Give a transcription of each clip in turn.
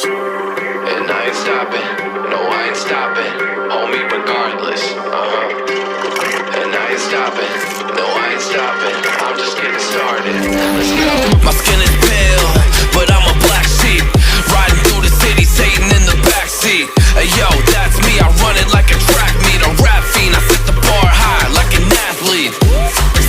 And I ain't stopping, no I ain't stopping, homie regardless, And I ain't stopping, no I ain't stopping, I'm just getting started, let's go. My skin is pale, but I'm a black sheep, riding through the city, Satan in the backseat. Hey yo, that's me, I run it like a track meet, a rap fiend, I set the bar high like an athlete.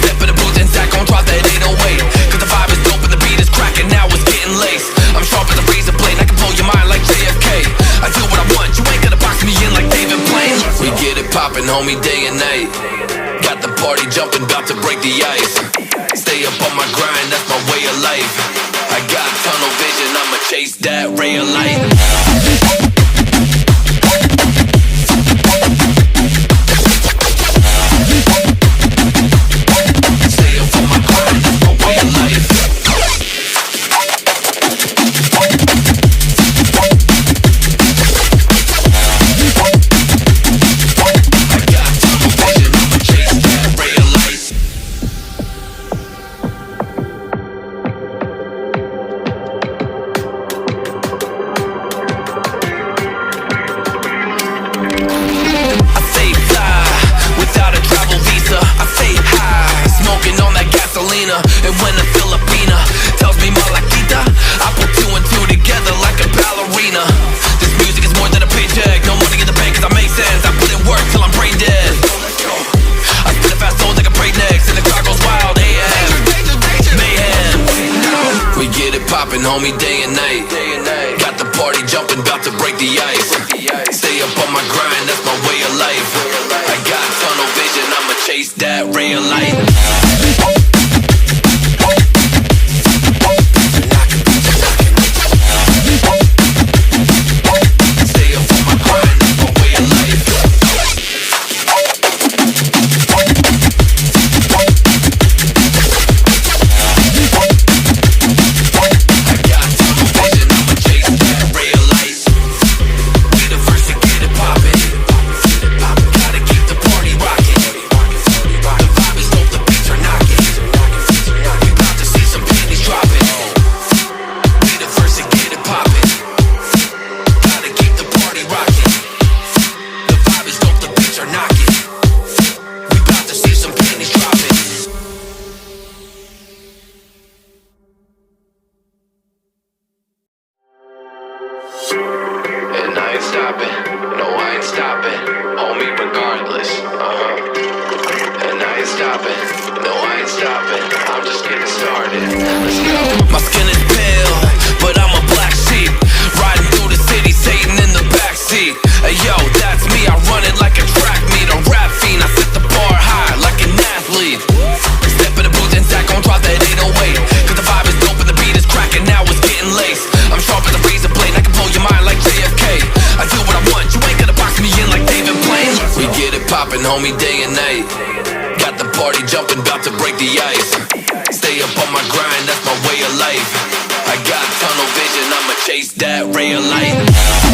Step in the booth and Zach gon' drop that 808, cause the vibe is dope and the beat is cracking, now it's getting laced. I'm sharp as a razor blade, I can blow your mind like JFK. I do what I want, you ain't gonna box me in like David Blaine. We get it poppin', homie, day and night. Got the party jumping, bout to break the ice. Stay up on my grind, that's my way of life. I got tunnel vision, I'ma chase that ray of light. And when a Filipina tells me Malakita, I put two and two together like a ballerina. This music is more than a paycheck, no money in the bank cause I make sense. I put in work till I'm brain dead. I spit a fast soul like a breaknecks and the crowd goes wild, AM, mayhem. We get it poppin', homie, day and night. Got the party jumping, bout to break the ice. Stay up on my grind, that's my way of life. I got tunnel vision, I'ma chase that ray of light. And I ain't stopping, no I ain't stopping, homie regardless, And I ain't stopping, no I ain't stopping, I'm just getting started, let's go. My skin is pale, but I'm a black sheep, riding through the city, Satan in the backseat. Hey yo, that's me, I run it like a track meet, a rap fiend, I set the bar high like an athlete. Step in the booth and Zach gon' drop that 808, cause the vibe is dope and the beat is cracking, now it's getting laced. I'm sharp as a razor blade, I can blow your mind like JFK. I do what I want, you ain't gonna box me in like David Blaine. We get it poppin', homie, day and night. Got the party jumping, bout to break the ice. Stay up on my grind, that's my way of life. I got tunnel vision, I'ma chase that ray of light.